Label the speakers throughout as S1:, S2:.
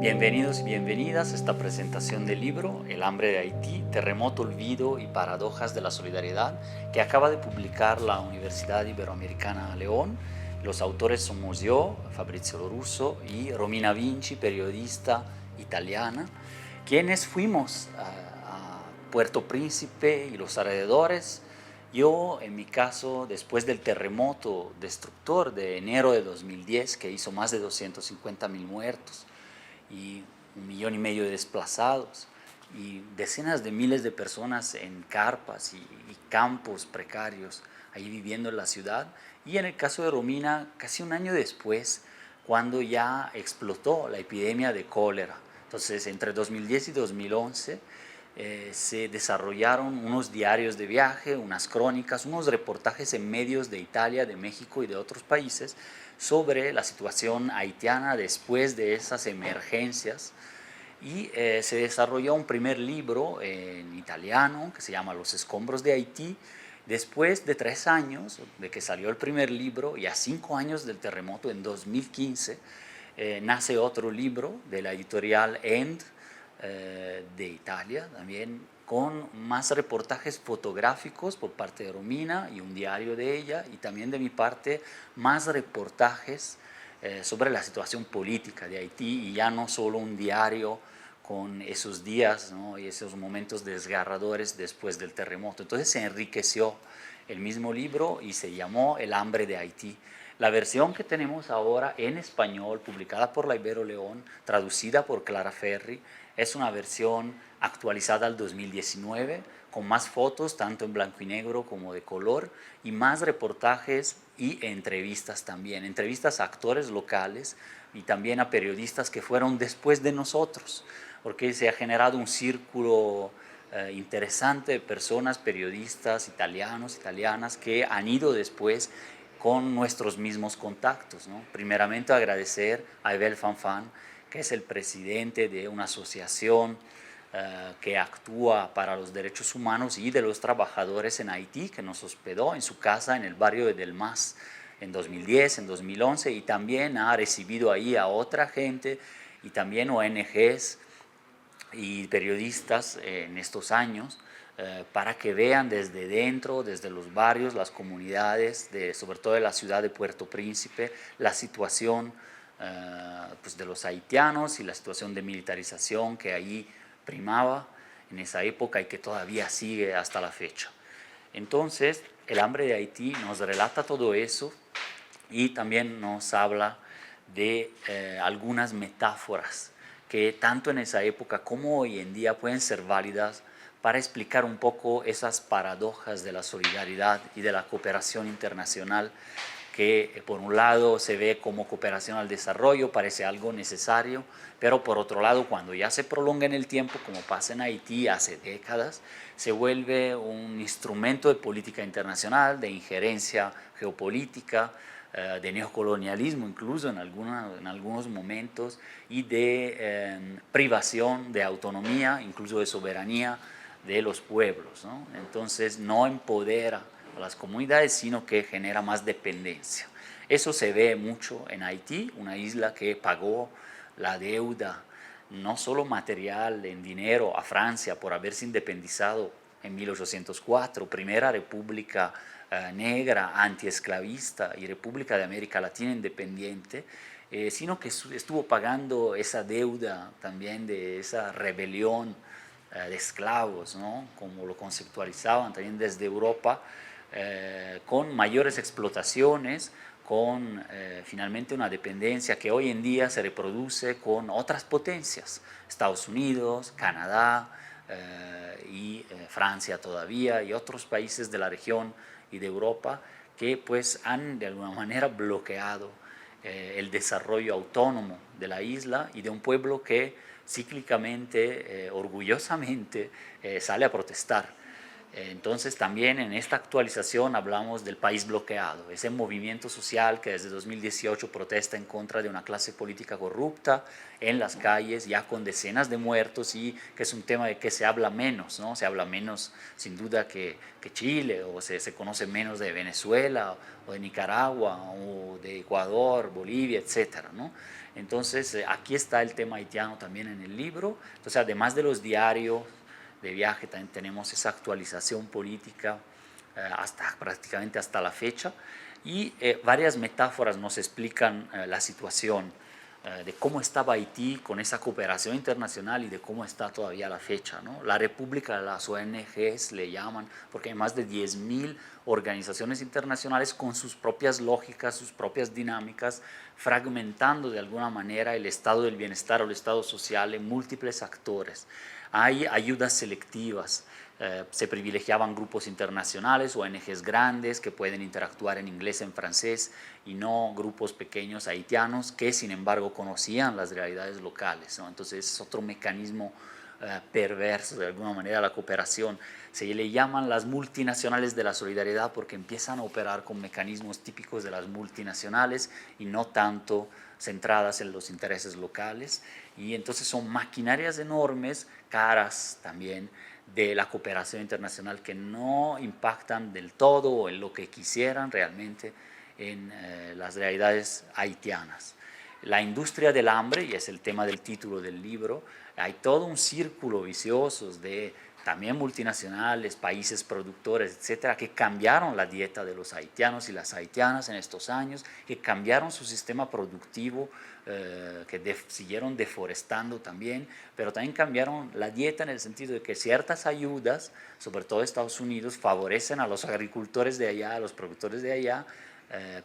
S1: Bienvenidos y bienvenidas a esta presentación del libro El hambre de Haití, terremoto, olvido y paradojas de la solidaridad, que acaba de publicar la Universidad Iberoamericana León. Los autores somos yo, Fabrizio Lorusso, y Romina Vinci, periodista italiana, quienes fuimos a Puerto Príncipe y los alrededores. Yo, en mi caso, después del terremoto destructor de enero de 2010, que hizo más de 250.000 muertos, y 1,5 millones de desplazados y decenas de miles de personas en carpas y campos precarios ahí viviendo en la ciudad. Y en el caso de Romina, casi un año después, cuando ya explotó la epidemia de cólera. Entonces, entre 2010 y 2011 se desarrollaron unos diarios de viaje, unas crónicas, unos reportajes en medios de Italia, de México y de otros países sobre la situación haitiana después de esas emergencias. Y se desarrolló un primer libro en italiano que se llama Los escombros de Haití. Después de 3 años de que salió el primer libro y a 5 años del terremoto en 2015, nace otro libro de la editorial End de Italia, también con más reportajes fotográficos por parte de Romina y un diario de ella, y también de mi parte más reportajes sobre la situación política de Haití, y ya no solo un diario con esos días, ¿no?, y esos momentos desgarradores después del terremoto. Entonces se enriqueció el mismo libro y se llamó El hambre de Haití. La versión que tenemos ahora en español, publicada por la Ibero León, traducida por Clara Ferri, es una versión actualizada al 2019, con más fotos, tanto en blanco y negro como de color, y más reportajes y entrevistas también. Entrevistas a actores locales y también a periodistas que fueron después de nosotros, porque se ha generado un círculo interesante de personas, periodistas italianos, italianas, que han ido después con nuestros mismos contactos, ¿no? Primeramente agradecer a Abel Fanfan, que es el presidente de una asociación que actúa para los derechos humanos y de los trabajadores en Haití, que nos hospedó en su casa en el barrio de Del Mas en 2010, en 2011, y también ha recibido ahí a otra gente y también ONGs y periodistas en estos años, para que vean desde dentro, desde los barrios, las comunidades, sobre todo de la ciudad de Puerto Príncipe, la situación pues de los haitianos y la situación de militarización que ahí primaba en esa época y que todavía sigue hasta la fecha. Entonces, El hambre de Haití nos relata todo eso y también nos habla de algunas metáforas que tanto en esa época como hoy en día pueden ser válidas para explicar un poco esas paradojas de la solidaridad y de la cooperación internacional, que por un lado se ve como cooperación al desarrollo, parece algo necesario, pero por otro lado, cuando ya se prolonga en el tiempo, como pasa en Haití hace décadas, se vuelve un instrumento de política internacional, de injerencia geopolítica, de neocolonialismo incluso en algunos momentos, y de privación de autonomía, incluso de soberanía de los pueblos, ¿no? Entonces no empodera a las comunidades, sino que genera más dependencia. Eso se ve mucho en Haití, una isla que pagó la deuda, no solo material, en dinero, a Francia por haberse independizado en 1804, primera república negra, antiesclavista y república de América Latina independiente, sino que estuvo pagando esa deuda también de esa rebelión de esclavos, ¿no?, como lo conceptualizaban también desde Europa, con mayores explotaciones, con finalmente una dependencia que hoy en día se reproduce con otras potencias, Estados Unidos, Canadá y Francia todavía, y otros países de la región y de Europa, que pues han de alguna manera bloqueado el desarrollo autónomo de la isla y de un pueblo que cíclicamente, orgullosamente, sale a protestar. Entonces también en esta actualización hablamos del país bloqueado, ese movimiento social que desde 2018 protesta en contra de una clase política corrupta en las calles, ya con decenas de muertos, y que es un tema de que se habla menos, ¿no? Se habla menos sin duda que Chile, o se conoce menos de Venezuela o de Nicaragua o de Ecuador, Bolivia, etcétera, ¿no? Entonces aquí está el tema haitiano también en el libro. Entonces, además de los diarios de viaje, también tenemos esa actualización política prácticamente hasta la fecha, y varias metáforas nos explican la situación de cómo estaba Haití con esa cooperación internacional y de cómo está todavía a la fecha, ¿no? La República de las ONGs le llaman, porque hay más de 10.000 organizaciones internacionales con sus propias lógicas, sus propias dinámicas, fragmentando de alguna manera el estado del bienestar o el estado social en múltiples actores. Hay ayudas selectivas, se privilegiaban grupos internacionales, ONGs grandes que pueden interactuar en inglés, en francés, y no grupos pequeños haitianos que sin embargo conocían las realidades locales, ¿no? Entonces es otro mecanismo perverso de alguna manera la cooperación. Se le llaman las multinacionales de la solidaridad porque empiezan a operar con mecanismos típicos de las multinacionales y no tanto centradas en los intereses locales, y entonces son maquinarias enormes, caras también, de la cooperación internacional, que no impactan del todo o en lo que quisieran realmente en las realidades haitianas. La industria del hambre, y es el tema del título del libro, hay todo un círculo vicioso de también multinacionales, países productores, etcétera, que cambiaron la dieta de los haitianos y las haitianas en estos años, que cambiaron su sistema productivo, que siguieron deforestando también, pero también cambiaron la dieta en el sentido de que ciertas ayudas, sobre todo Estados Unidos, favorecen a los agricultores de allá, a los productores de allá,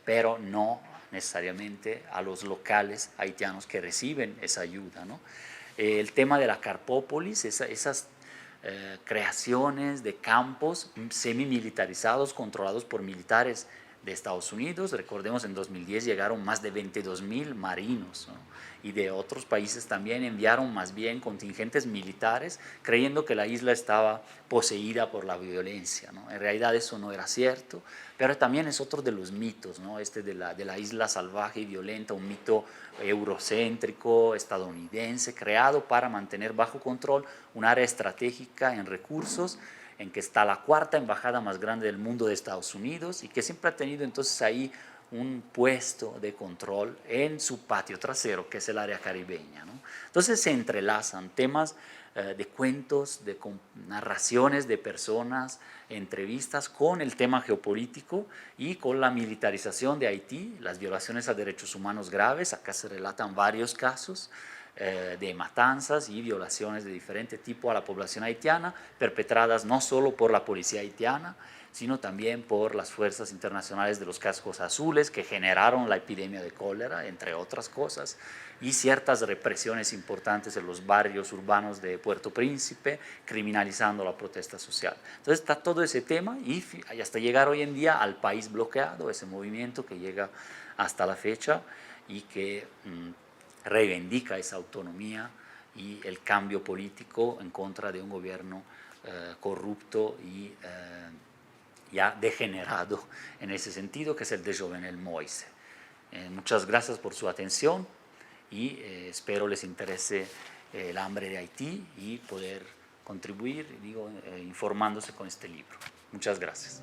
S1: pero no necesariamente a los locales haitianos que reciben esa ayuda, ¿no? El tema de la Carpópolis, esas creaciones de campos semimilitarizados controlados por militares de Estados Unidos. Recordemos, en 2010 llegaron más de 22.000 marinos, ¿no? Y de otros países también enviaron más bien contingentes militares creyendo que la isla estaba poseída por la violencia, ¿no? En realidad eso no era cierto, pero también es otro de los mitos, ¿no? Este de la isla salvaje y violenta, un mito eurocéntrico, estadounidense, creado para mantener bajo control un área estratégica en recursos, en que está la cuarta embajada más grande del mundo de Estados Unidos, y que siempre ha tenido entonces ahí un puesto de control en su patio trasero, que es el área caribeña, ¿no? Entonces se entrelazan temas de cuentos, de narraciones de personas, entrevistas con el tema geopolítico y con la militarización de Haití, las violaciones a derechos humanos graves. Acá se relatan varios casos de matanzas y violaciones de diferente tipo a la población haitiana, perpetradas no solo por la policía haitiana, sino también por las fuerzas internacionales de los cascos azules, que generaron la epidemia de cólera, entre otras cosas, y ciertas represiones importantes en los barrios urbanos de Puerto Príncipe, criminalizando la protesta social. Entonces está todo ese tema, y hasta llegar hoy en día al país bloqueado, ese movimiento que llega hasta la fecha y que reivindica esa autonomía y el cambio político en contra de un gobierno corrupto y ya degenerado en ese sentido, que es el de Jovenel Moïse. Muchas gracias por su atención, y espero les interese el hambre de Haití y poder contribuir, informándose con este libro. Muchas gracias.